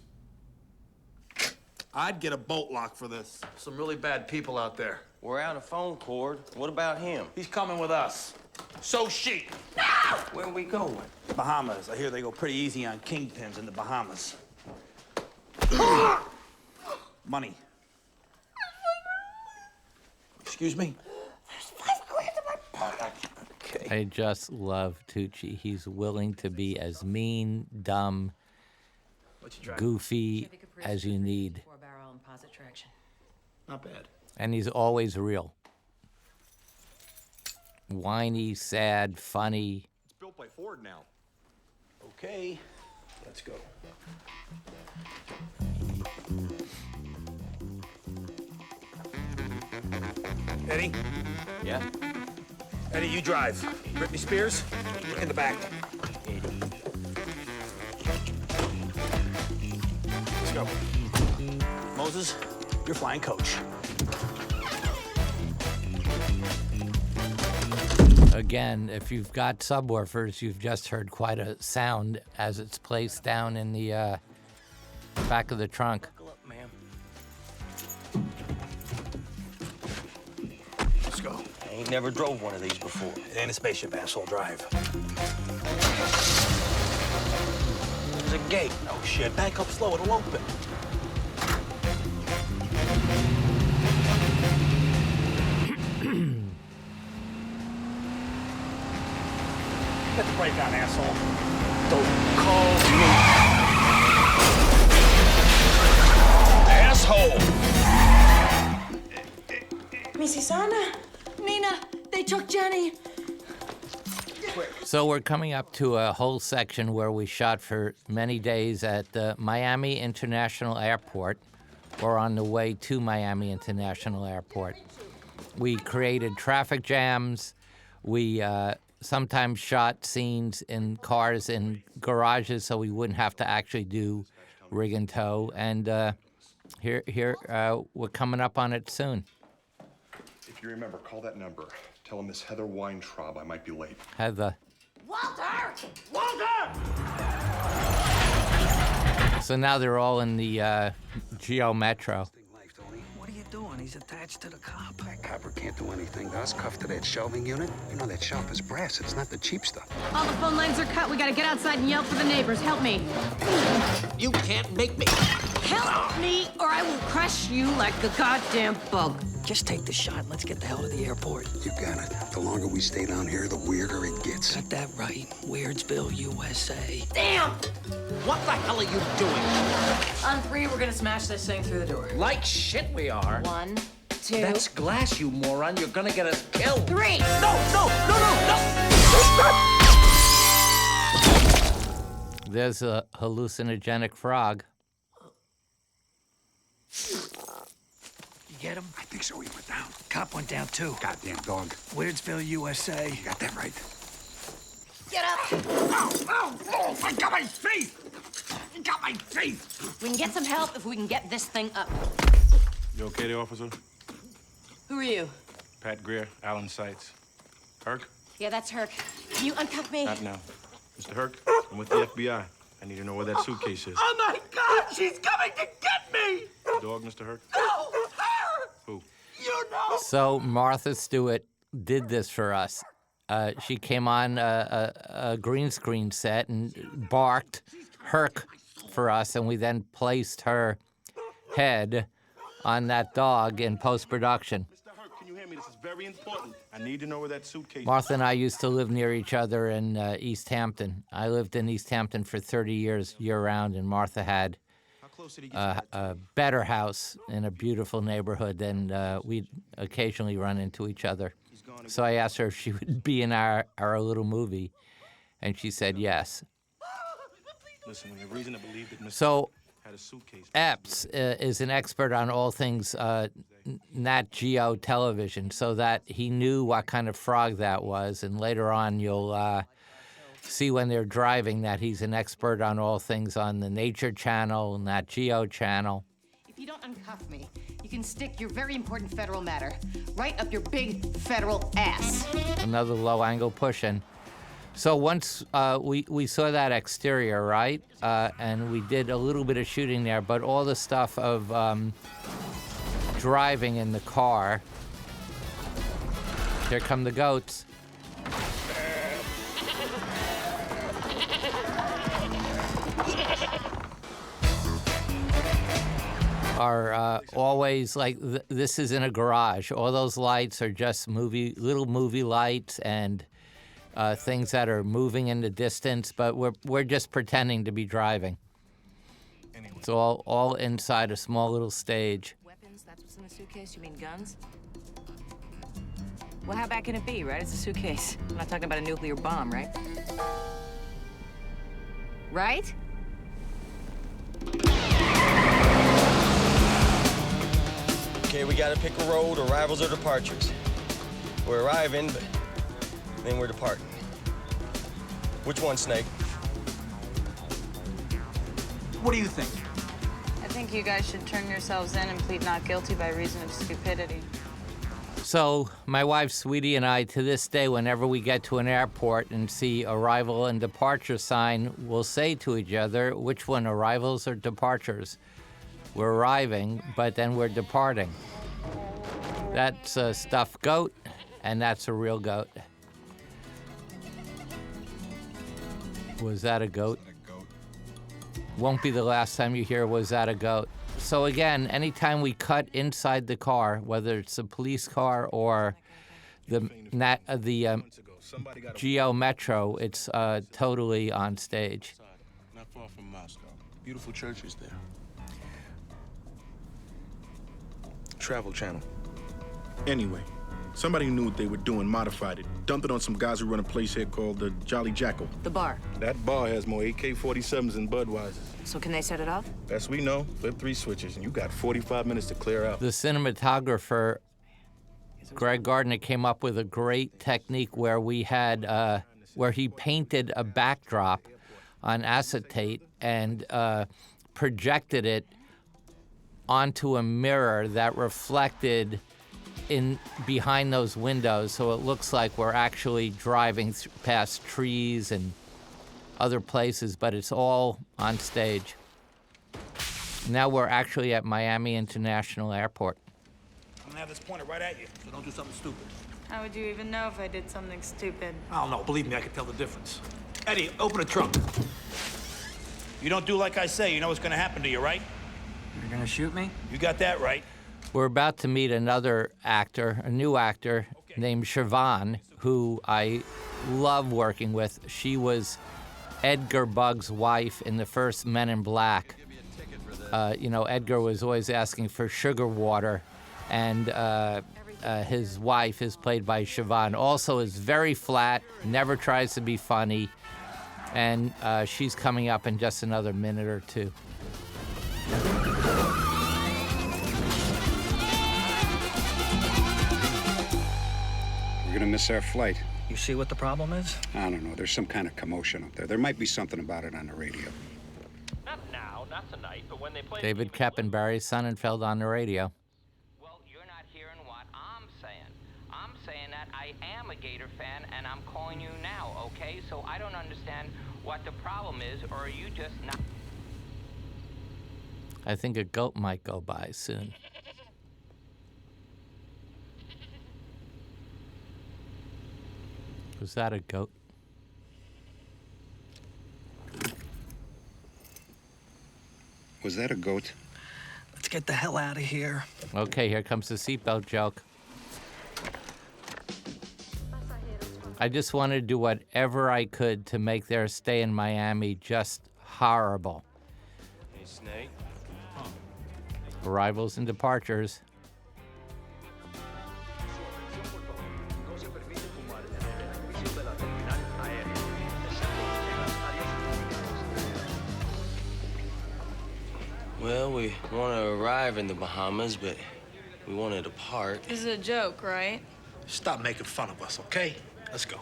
S10: I'd get a bolt lock for this. Some really bad people out there.
S9: We're out of phone cord. What about him?
S10: He's coming with us. So she.
S9: Where are we going?
S10: Bahamas. I hear they go pretty easy on kingpins in the Bahamas. Money. Excuse me? Okay.
S1: I just love Tucci. He's willing to be as mean, dumb, goofy as you need.
S11: 4-barrel and posit traction.
S10: Not bad.
S1: And he's always real. Whiny, sad, funny.
S20: It's built by Ford now.
S10: Okay, let's go. Eddie?
S9: Yeah?
S10: Eddie, you drive. Britney Spears, in the back. Let's go. Moses, you're flying coach.
S1: Again, if you've got subwoofers, you've just heard quite a sound as it's placed down in the back of the trunk.
S9: Buckle up, ma'am.
S10: Let's go.
S9: I ain't never drove one of these before.
S10: It ain't a spaceship, asshole. Drive.
S9: There's a gate.
S10: Oh, shit. Back up slow. It'll open. Let the brake on, asshole.
S9: Don't call me asshole.
S11: Missy Sana. Nina, they took Jenny.
S1: So we're coming up to a whole section where we shot for many days at the Miami International Airport or on the way to Miami International Airport. We created traffic jams. We sometimes shot scenes in cars in garages so we wouldn't have to actually do rig and tow. And here we're coming up on it soon.
S20: If you remember, call that number. Tell Miss Heather Weintraub I might be late.
S1: Heather.
S14: Walter! Walter!
S1: So now they're all in the Geo Metro.
S10: What are you doing? He's attached to the cop.
S17: That copper can't do anything to us. Cuffed to that shelving unit. You know that shelf is brass. It's not the cheap stuff.
S13: All the phone lines are cut. We gotta get outside and yell for the neighbors. Help me.
S10: You can't make me.
S13: Help me, or I will crush you like a goddamn bug.
S10: Just take the shot. Let's get the hell to the airport.
S17: You got it. The longer we stay down here, the weirder it gets.
S10: Got that right. Weirdsville, USA.
S13: Damn!
S10: What the hell are you doing?
S11: On 3, we're gonna smash this thing through the door.
S10: Like shit we are.
S13: 1, 2.
S10: That's glass, you moron. You're gonna get us killed.
S13: 3.
S10: No!
S1: There's a hallucinogenic frog.
S10: You get him?
S17: I think so. He went down.
S10: Cop went down too.
S17: Goddamn dog.
S10: Weirdsville, USA.
S17: You got that right.
S13: Get up!
S14: Oh, I got my face! I got my face!
S13: We can get some help if we can get this thing up.
S3: You okay there, officer?
S13: Who are you?
S3: Pat Greer, Alan Seitz. Herc?
S13: Yeah, that's Herc. Can you uncuff me?
S3: Not now. Mr. Herc, I'm with the FBI. I need to know where that suitcase is.
S14: Oh my God, she's coming to get me!
S3: The dog, Mr. Herc?
S14: No, her!
S3: Who?
S14: You know!
S1: So Martha Stewart did this for us. She came on a green screen set and barked Herc for us, and we then placed her head on that dog in post-production.
S3: Mr. Herc, can you hear me? This is very important. I need to know where that suitcase
S1: Martha and I used to live near each other in East Hampton. I lived in East Hampton for 30 years year-round, and Martha had a better house in a beautiful neighborhood, and we'd occasionally run into each other. So I asked her if she would be in our little movie, and she said yes.
S3: Listen, we have reason to believe that Mr.
S1: So
S3: had a suitcase.
S1: Epps is an expert on all things Nat Geo television, so that he knew what kind of frog that was, and later on you'll see when they're driving that he's an expert on all things on the Nature Channel, Nat Geo Channel.
S13: If If you don't uncuff me, you can stick your very important federal matter right up your big federal ass.
S1: Another low-angle push-in. So once we saw that exterior, right? And we did a little bit of shooting there, but all the stuff of driving in the car. Here come the goats. Are always like, this is in a garage. All those lights are just little movie lights and things that are moving in the distance, but we're just pretending to be driving. It's all inside a small little stage.
S11: Weapons, that's what's in the suitcase? You mean guns? Well, how bad can it be, right? It's a suitcase. I'm not talking about a nuclear bomb, right? Right?
S9: Okay, we gotta pick a road, arrivals or departures. We're arriving, but then we're departing. Which one, Snake?
S10: What do you think?
S7: I think you guys should turn yourselves in and plead not guilty by reason of stupidity.
S1: So my wife, Sweetie, and I, to this day, whenever we get to an airport and see arrival and departure sign, we'll say to each other, which one, arrivals or departures? We're arriving, but then we're departing. That's a stuffed goat, and that's a real goat. Was that a goat? Won't be the last time you hear, was that a goat? So again, anytime we cut inside the car, whether it's a police car or the Geo Metro, it's totally on stage.
S3: Not far from Moscow. Beautiful churches there. Travel Channel.
S15: Anyway, somebody knew what they were doing, modified it, dumped it on some guys who run a place here called the Jolly Jackal.
S11: The bar.
S15: That bar has more AK-47s than Budweisers.
S11: So can they set it off?
S15: Best we know, flip 3 switches, and you got 45 minutes to clear out.
S1: The cinematographer, Greg Gardner, came up with a great technique where we had, where he painted a backdrop on acetate and projected it onto a mirror that reflected in behind those windows, so it looks like we're actually driving past trees and other places, but it's all on stage. Now we're actually at Miami International Airport.
S10: I'm gonna have this pointed right at you, so don't do something stupid.
S7: How would you even know if I did something stupid?
S10: I don't know. Believe me, I can tell the difference. Eddie, open the trunk. You don't do like I say, you know what's gonna happen to you, right?
S12: You're gonna shoot me?
S10: You got that right.
S1: We're about to meet another actor, a new actor named Siobhan, who I love working with. She was Edgar Bugg's wife in the first Men in Black. You know, Edgar was always asking for sugar water, and his wife is played by Siobhan. Also is very flat, never tries to be funny, and she's coming up in just another minute or two.
S17: We're gonna miss our flight.
S10: You see what the problem is?
S17: I don't know. There's some kind of commotion up there. There might be something about it on the radio.
S18: Not now, not tonight, but when they play.
S1: David Koepp and Barry Sonnenfeld on the radio.
S18: Well, you're not hearing what I'm saying. I'm saying that I am a Gator fan, and I'm calling you now, okay? So I don't understand what the problem is, or are you just not?
S1: I think a goat might go by soon. Was that a goat?
S17: Was that a goat?
S10: Let's get the hell out of here.
S1: Okay, here comes the seatbelt joke. I just wanted to do whatever I could to make their stay in Miami just horrible.
S9: Hey, Snake.
S1: Arrivals and departures.
S9: Well, we want to arrive in the Bahamas, but we want to depart.
S7: This is a joke, right?
S10: Stop making fun of us, okay? Let's go.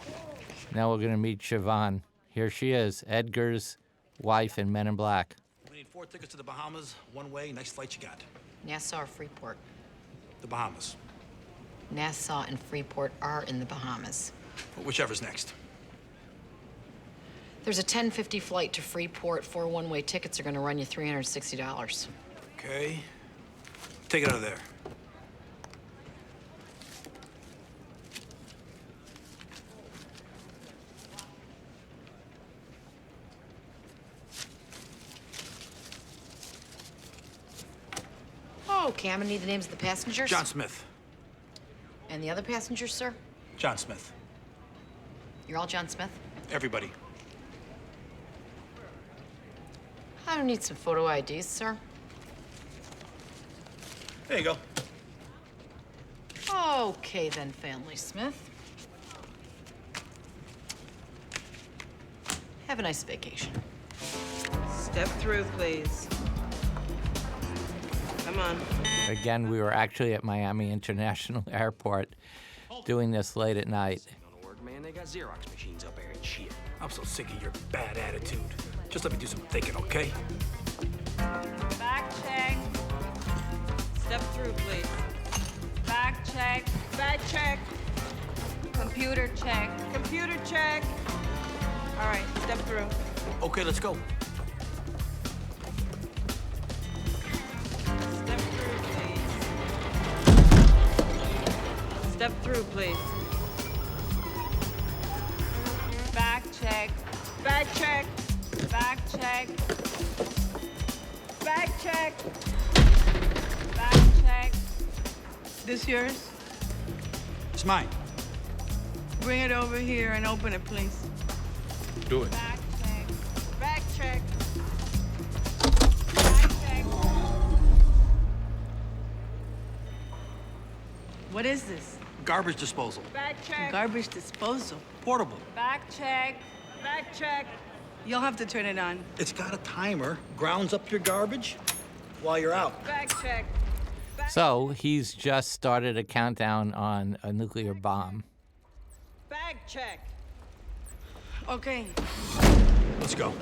S1: Now we're going to meet Siobhan. Here she is, Edgar's wife in Men in Black.
S10: We need 4 tickets to the Bahamas, one way, next flight you got.
S11: Nassau or Freeport?
S10: The Bahamas.
S11: Nassau and Freeport are in the Bahamas.
S10: Whichever's next.
S11: There's a 10:50 flight to Freeport. 4 one-way tickets are going to run you $360.
S10: Okay. Take it out of there.
S11: Okay, I'm going to need the names of the passengers.
S10: John Smith.
S11: And the other passengers, sir?
S10: John Smith.
S11: You're all John Smith?
S10: Everybody.
S11: I don't need some photo IDs, sir.
S10: There you go.
S11: Okay, then, Family Smith. Have a nice vacation.
S4: Step through, please. Come on.
S1: Again, we were actually at Miami International Airport doing this late at night.
S6: Man, they got Xerox machines up there and shit.
S10: I'm so sick of your bad attitude. Just let me do some thinking, okay?
S4: Back check. Step through, please. Back check. Back check. Computer check. Computer check. All right, step through.
S10: Okay, let's go.
S4: Step through, please. Step through, please. Back check. Back check. Back check. Back check. Back check. This yours?
S10: It's mine.
S4: Bring it over here and open it, please.
S15: Do it.
S4: Back check. Back check. Back check. What is this?
S10: Garbage disposal.
S4: Back check. Garbage disposal.
S10: Portable.
S4: Back check. Back check. You'll have to turn it on.
S10: It's got a timer. Grounds up your garbage while you're out.
S4: Back check.
S1: So he's just started a countdown on a nuclear bomb.
S4: Back check. Okay.
S10: Let's go.